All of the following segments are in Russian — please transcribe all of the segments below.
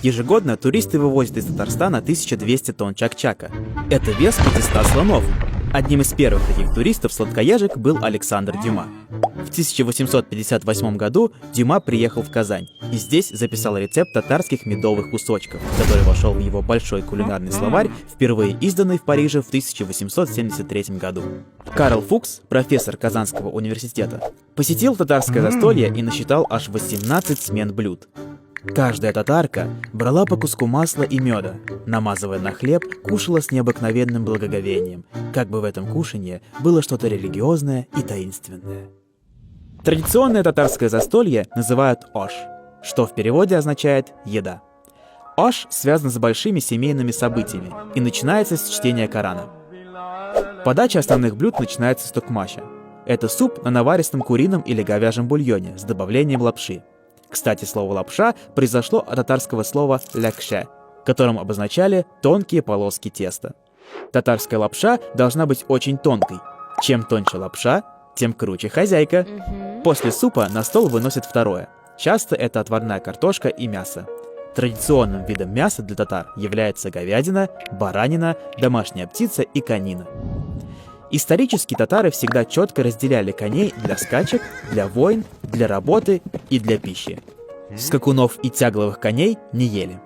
Ежегодно туристы вывозят из Татарстана 1200 тонн чак-чака. Это вес 500 слонов. Одним из первых таких туристов-сладкоежек был Александр Дюма. В 1858 году Дюма приехал в Казань и здесь записал рецепт татарских медовых кусочков, который вошел в его большой кулинарный словарь, впервые изданный в Париже в 1873 году. Карл Фукс, профессор Казанского университета, посетил татарское застолье и насчитал аж 18 смен блюд. Каждая татарка брала по куску масла и меда, намазывая на хлеб, кушала с необыкновенным благоговением, как бы в этом кушанье было что-то религиозное и таинственное. Традиционное татарское застолье называют ош, что в переводе означает «еда». Ош связан с большими семейными событиями и начинается с чтения Корана. Подача основных блюд начинается с токмаша. Это суп на наваристом курином или говяжьем бульоне с добавлением лапши. Кстати, слово «лапша» произошло от татарского слова «лякше», которым обозначали тонкие полоски теста. Татарская лапша должна быть очень тонкой. Чем тоньше лапша, тем круче хозяйка. После супа на стол выносят второе. Часто это отварная картошка и мясо. Традиционным видом мяса для татар является говядина, баранина, домашняя птица и конина. Исторически татары всегда четко разделяли коней для скачек, для войн, для работы и для пищи. Скакунов и тягловых коней не ели.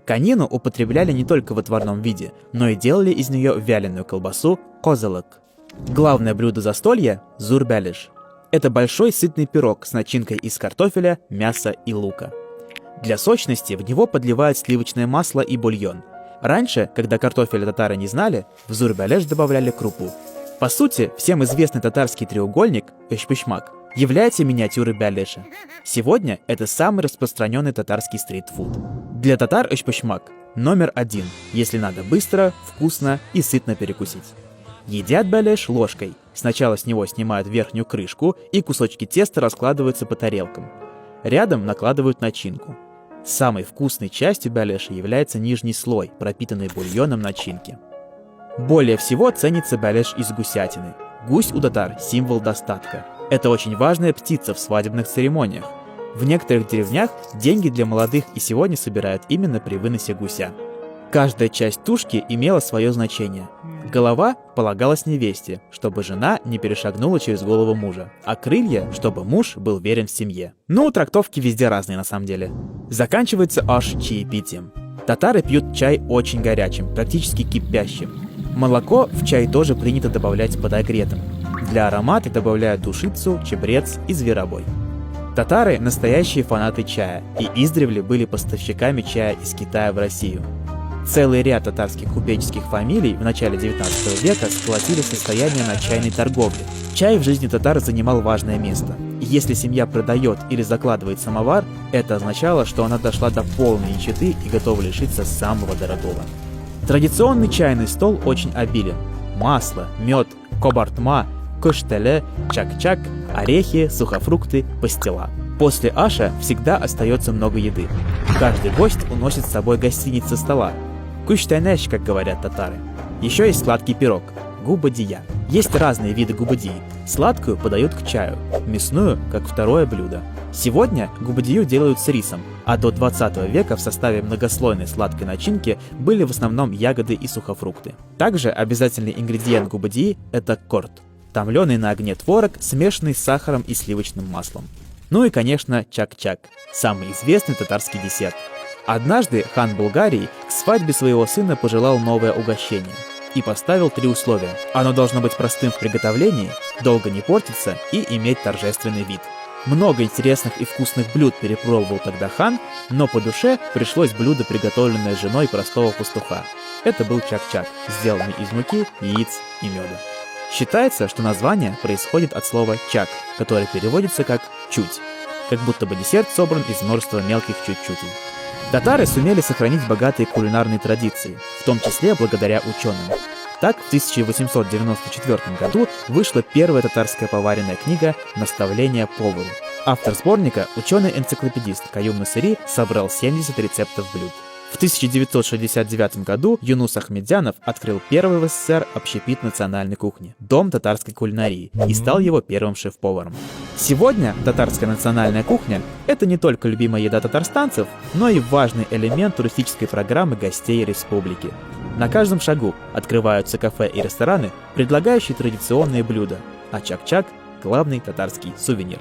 Конину употребляли не только в отварном виде, но и делали из нее вяленую колбасу козелок. Главное блюдо застолья – зур-бялиш. Это большой сытный пирог с начинкой из картофеля, мяса и лука. Для сочности в него подливают сливочное масло и бульон. Раньше, когда картофеля татары не знали, в зур-бялиш добавляли крупу. По сути, всем известный татарский треугольник эшпышмак является миниатюрой бялиша. Сегодня это самый распространенный татарский стритфуд. Для татар эшпышмак номер один, если надо быстро, вкусно и сытно перекусить. Едят бялиш ложкой. Сначала с него снимают верхнюю крышку, и кусочки теста раскладываются по тарелкам. Рядом накладывают начинку. Самой вкусной частью бялиша является нижний слой, пропитанный бульоном начинки. Более всего ценится бялиш из гусятины. Гусь у татар – символ достатка. Это очень важная птица в свадебных церемониях. В некоторых деревнях деньги для молодых и сегодня собирают именно при выносе гуся. Каждая часть тушки имела свое значение. Голова полагалась невесте, чтобы жена не перешагнула через голову мужа, а крылья, чтобы муж был верен в семье. Ну, трактовки везде разные на самом деле. Заканчивается аш чаепитием. Татары пьют чай очень горячим, практически кипящим. Молоко в чай тоже принято добавлять подогретым. Для аромата добавляют душицу, чебрец и зверобой. Татары – настоящие фанаты чая и издревле были поставщиками чая из Китая в Россию. Целый ряд татарских купеческих фамилий в начале 19 века сколотили состояние на чайной торговле. Чай в жизни татар занимал важное место. И если семья продает или закладывает самовар, это означало, что она дошла до полной нищеты и готова лишиться самого дорогого. Традиционный чайный стол очень обилен. Масло, мед, кобартма, коштеле, чак-чак, орехи, сухофрукты, пастила. После аша всегда остается много еды. Каждый гость уносит с собой гостиниц со стола. Куштайнеш, как говорят татары. Еще есть сладкий пирог – губадия. Есть разные виды губадии. Сладкую подают к чаю, мясную – как второе блюдо. Сегодня губадию делают с рисом, а до 20 века в составе многослойной сладкой начинки были в основном ягоды и сухофрукты. Также обязательный ингредиент губадии – это корт – томленый на огне творог, смешанный с сахаром и сливочным маслом. Ну и, конечно, чак-чак – самый известный татарский десерт. Однажды хан Булгарии к свадьбе своего сына пожелал новое угощение и поставил 3 условия. Оно должно быть простым в приготовлении, долго не портиться и иметь торжественный вид. Много интересных и вкусных блюд перепробовал тогда хан, но по душе пришлось блюдо, приготовленное женой простого пастуха. Это был чак-чак, сделанный из муки, яиц и меда. Считается, что название происходит от слова «чак», которое переводится как «чуть», как будто бы десерт собран из множества мелких чуть-чутей. Татары сумели сохранить богатые кулинарные традиции, в том числе благодаря ученым. Так, в 1894 году вышла первая татарская поваренная книга «Наставление повару». Автор сборника, ученый-энциклопедист Каюм Насыри, собрал 70 рецептов блюд. В 1969 году Юнус Ахмедзянов открыл первый в СССР общепит национальной кухни – Дом татарской кулинарии, и стал его первым шеф-поваром. Сегодня татарская национальная кухня – это не только любимая еда татарстанцев, но и важный элемент туристической программы гостей республики. На каждом шагу открываются кафе и рестораны, предлагающие традиционные блюда, а чак-чак – главный татарский сувенир.